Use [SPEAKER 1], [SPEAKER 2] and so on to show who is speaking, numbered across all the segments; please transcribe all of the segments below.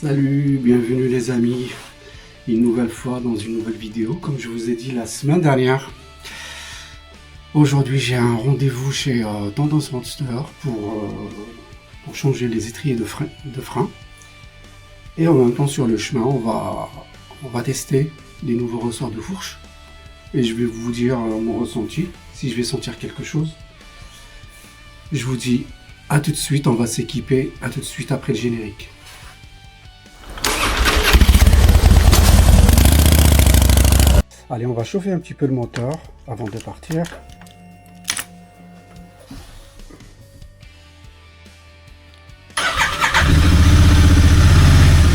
[SPEAKER 1] Salut, bienvenue les amis, une nouvelle fois dans une nouvelle vidéo, comme je vous ai dit la semaine dernière. Aujourd'hui j'ai un rendez-vous chez Tendance Monster pour changer les étriers de frein. Et en même temps sur le chemin on va tester les nouveaux ressorts de fourche. Et je vais vous dire mon ressenti, si je vais sentir quelque chose. Je vous dis à tout de suite, on va s'équiper, à tout de suite après le générique. Allez, on va chauffer un petit peu le moteur avant de partir.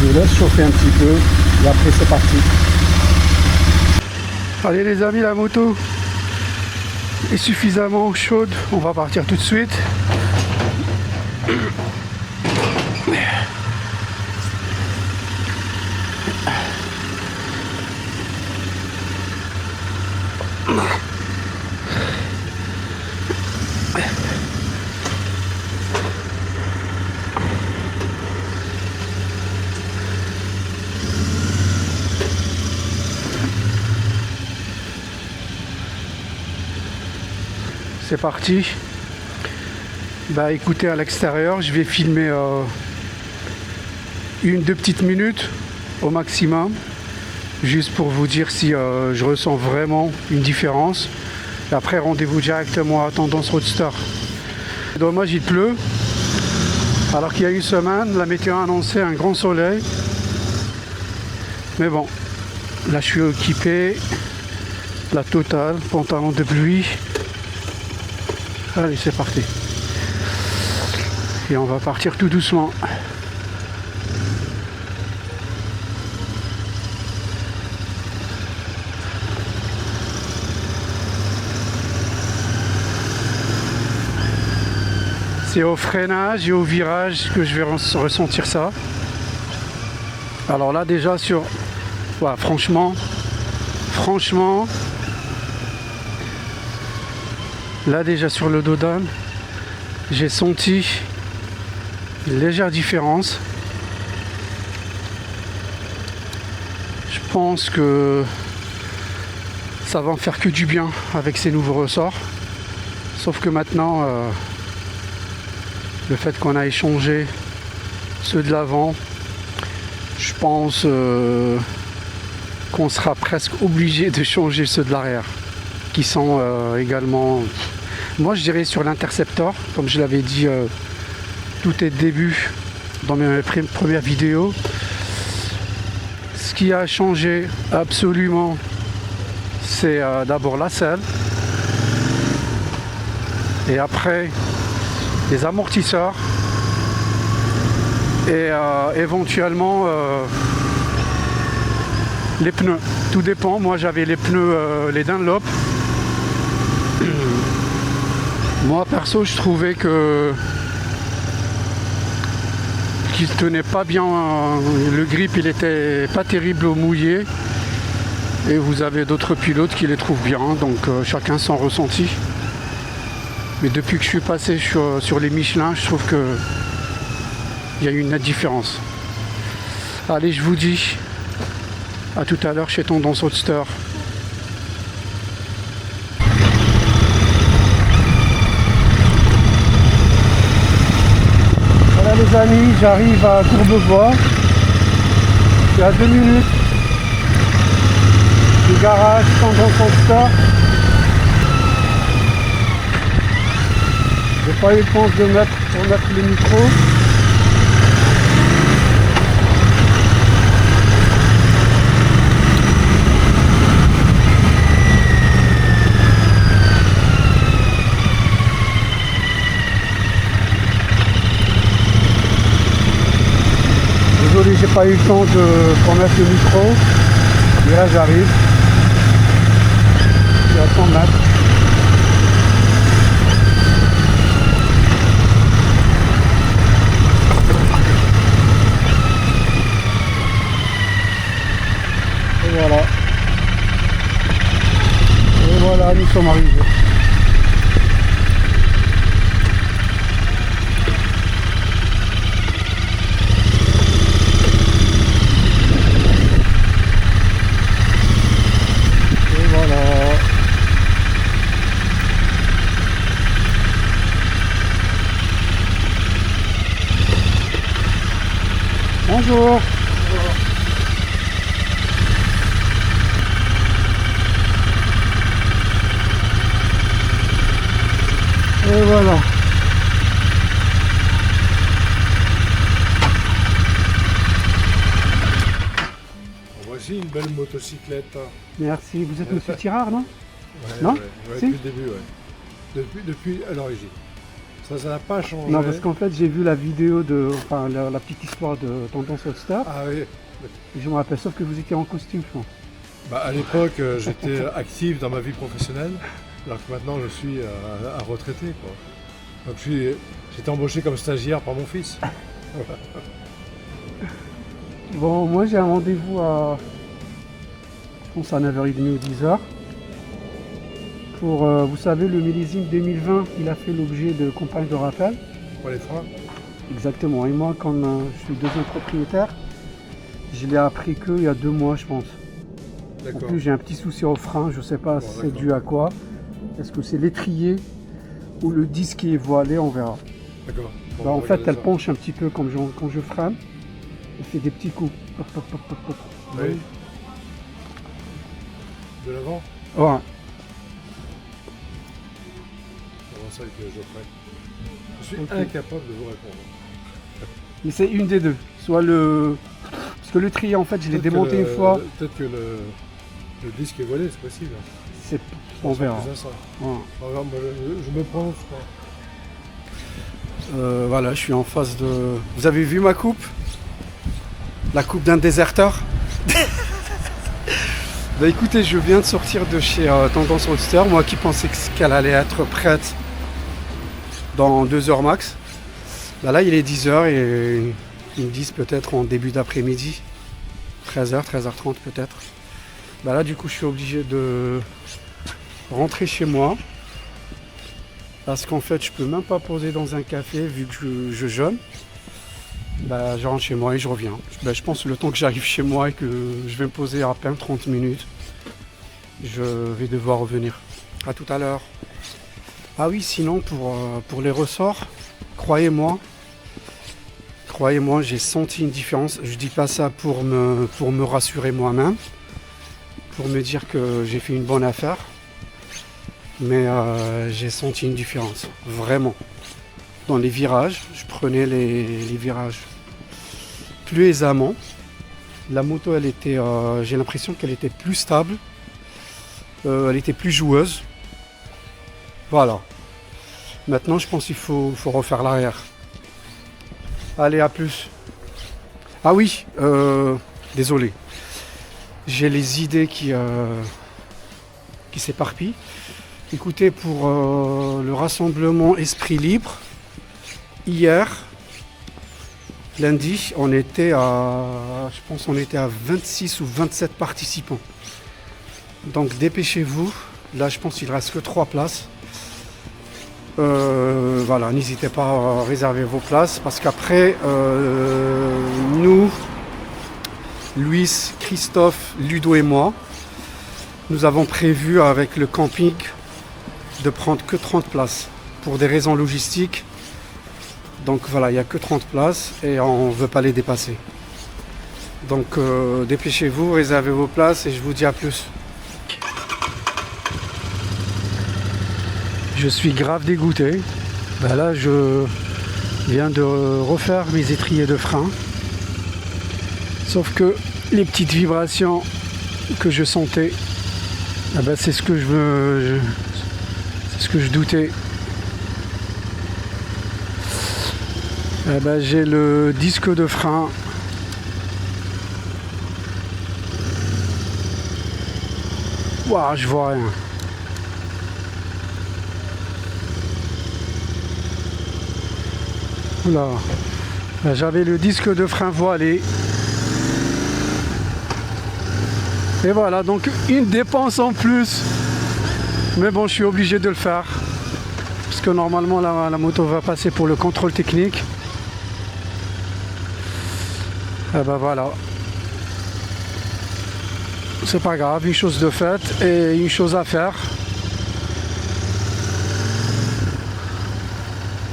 [SPEAKER 1] Je laisse chauffer un petit peu et après c'est parti. Allez les amis, la moto est suffisamment chaude, on va partir tout de suite. C'est parti. Bah écoutez, à l'extérieur je vais filmer 1-2 petites minutes au maximum, juste pour vous dire si je ressens vraiment une différence. Et après rendez-vous directement à Tendance Roadster. Dommage, il pleut alors qu'il y a une semaine la météo a annoncé un grand soleil, mais bon, là je suis équipé la totale, pantalon de pluie. Allez, c'est parti. Et on va partir tout doucement. C'est au freinage et au virage que je vais ressentir ça. Alors là déjà sur... Voilà, franchement... Là déjà sur le dos d'âne, j'ai senti une légère différence. Je pense que ça va en faire que du bien avec ces nouveaux ressorts. Sauf que maintenant, le fait qu'on a échangé ceux de l'avant, je pense qu'on sera presque obligé de changer ceux de l'arrière, qui sont également... Moi je dirais sur l'Interceptor, comme je l'avais dit tout est début dans mes premières vidéos. Ce qui a changé absolument, c'est d'abord la selle. Et après les amortisseurs. Et éventuellement les pneus. Tout dépend. Moi j'avais les pneus, les Dunlop. Moi perso je trouvais qu'il tenait pas bien, le grip il était pas terrible au mouillé, et vous avez d'autres pilotes qui les trouvent bien, donc chacun son ressenti. Mais depuis que je suis passé sur les Michelin, je trouve que il y a une nette différence. Allez, je vous dis à tout à l'heure chez Tendance Roadster. Les amis, j'arrive à Courbevoie, je suis à 2 minutes du garage Tendance Roadster. J'ai pas eu le temps de mettre le micro. Désolé, j'ai pas eu le temps de mettre le micro. Et là j'arrive. Je suis à 100 mètres. Et voilà. Et voilà, nous sommes arrivés. Bonjour. Et voilà.
[SPEAKER 2] Voici une belle motocyclette.
[SPEAKER 1] Merci. Vous êtes Monsieur Tirard, non?
[SPEAKER 2] Ouais,
[SPEAKER 1] Non?
[SPEAKER 2] ouais,
[SPEAKER 1] Si?
[SPEAKER 2] depuis le début, ouais. Depuis à l'origine. Ça n'a pas changé.
[SPEAKER 1] Non, parce qu'en fait, j'ai vu la vidéo de, enfin, la petite histoire de Tendance Roadster.
[SPEAKER 2] Ah oui.
[SPEAKER 1] Et je me rappelle, sauf que vous étiez en costume, je pense.
[SPEAKER 2] Bah, à l'époque, j'étais actif dans ma vie professionnelle, alors que maintenant, je suis à retraité, quoi. Donc, j'étais embauché comme stagiaire par mon fils.
[SPEAKER 1] Bon, moi, j'ai un rendez-vous à, je pense à 9h30 ou 10h. Pour, vous savez, le millésime 2020, il a fait l'objet de campagnes de rappel.
[SPEAKER 2] Pour les freins.
[SPEAKER 1] Exactement. Et moi, quand je suis deuxième propriétaire, je l'ai appris qu'il y a 2 mois, je pense. En
[SPEAKER 2] D'accord.
[SPEAKER 1] plus, j'ai un petit souci au frein. Je ne sais pas
[SPEAKER 2] Bon,
[SPEAKER 1] si c'est
[SPEAKER 2] d'accord.
[SPEAKER 1] dû à quoi. Est-ce que c'est l'étrier ou le disque qui est voilé? On verra.
[SPEAKER 2] D'accord. Bon,
[SPEAKER 1] Bah,
[SPEAKER 2] on
[SPEAKER 1] en
[SPEAKER 2] va
[SPEAKER 1] fait,
[SPEAKER 2] regarder
[SPEAKER 1] elle
[SPEAKER 2] ça.
[SPEAKER 1] penche un petit peu comme quand je freine. Elle fait des petits coups. Pop, pop, pop, pop, pop.
[SPEAKER 2] Oui. De l'avant.
[SPEAKER 1] Ouais.
[SPEAKER 2] Comment ça avec Geoffrey? Je suis
[SPEAKER 1] Ok.
[SPEAKER 2] incapable de vous répondre.
[SPEAKER 1] Mais c'est une des deux. Soit le... Parce que le trier, en fait, je l'ai
[SPEAKER 2] Peut-être que
[SPEAKER 1] démonté une fois.
[SPEAKER 2] Peut-être que le disque est voilé, c'est possible.
[SPEAKER 1] C'est... On verra.
[SPEAKER 2] C'est ça.
[SPEAKER 1] Ouais.
[SPEAKER 2] Alors, moi, je me prononce pas.
[SPEAKER 1] Voilà, je suis en face de... Vous avez vu ma coupe? La coupe d'un déserteur. Bah écoutez, je viens de sortir de chez Tendance Roadster, moi qui pensais qu'elle allait être prête dans 2 heures max. Bah là, il est 10h et ils me disent peut-être en début d'après-midi, 13h, 13h30 peut-être. Bah là, du coup, je suis obligé de rentrer chez moi. Parce qu'en fait, je peux même pas poser dans un café vu que je jeûne. Bah, je rentre chez moi et je reviens. Bah, je pense que le temps que j'arrive chez moi et que je vais me poser à peine 30 minutes, je vais devoir revenir. À tout à l'heure. Ah oui, sinon pour les ressorts, croyez-moi, j'ai senti une différence. Je dis pas ça pour me rassurer moi-même, pour me dire que j'ai fait une bonne affaire. Mais j'ai senti une différence, vraiment. Dans les virages, je prenais les virages plus aisément. La moto, elle était, j'ai l'impression qu'elle était plus stable, elle était plus joueuse. Voilà. Maintenant, je pense qu'il faut refaire l'arrière. Allez, à plus. Ah oui, désolé. J'ai les idées qui s'éparpillent. Écoutez, pour le rassemblement Esprit Libre, hier, lundi, on était à 26 ou 27 participants. Donc dépêchez-vous. Là, je pense qu'il ne reste que 3 places. Voilà, n'hésitez pas à réserver vos places parce qu'après, nous, Luis, Christophe, Ludo et moi, nous avons prévu avec le camping de prendre que 30 places pour des raisons logistiques. Donc voilà, il n'y a que 30 places et on ne veut pas les dépasser. Donc dépêchez-vous, réservez vos places et je vous dis à plus. Je suis grave dégoûté. Ben là, je viens de refaire mes étriers de frein. Sauf que les petites vibrations que je sentais, ah ben c'est ce que c'est ce que je doutais. Ah ben j'ai le disque de frein. Waouh, je vois rien. Oula. Ben, j'avais le disque de frein voilé. Et voilà, donc une dépense en plus. Mais bon, je suis obligé de le faire. Parce que normalement, la moto va passer pour le contrôle technique. Et ben voilà. C'est pas grave, une chose de faite et une chose à faire.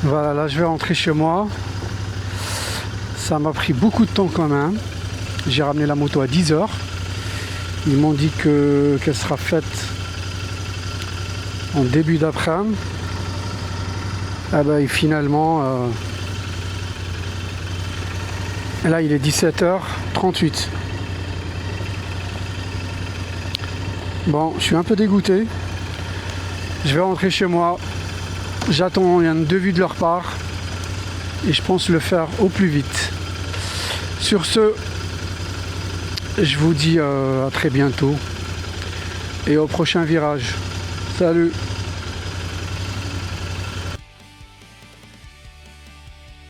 [SPEAKER 1] Voilà, là je vais rentrer chez moi. Ça m'a pris beaucoup de temps quand même. J'ai ramené la moto à 10 h. Ils m'ont dit qu'elle sera faite en début d'après-midi. Ah bah, et finalement, là il est 17h38. Bon, je suis un peu dégoûté. Je vais rentrer chez moi. J'attends un devis de leur part. Et je pense le faire au plus vite. Sur ce, je vous dis à très bientôt. Et au prochain virage. Salut!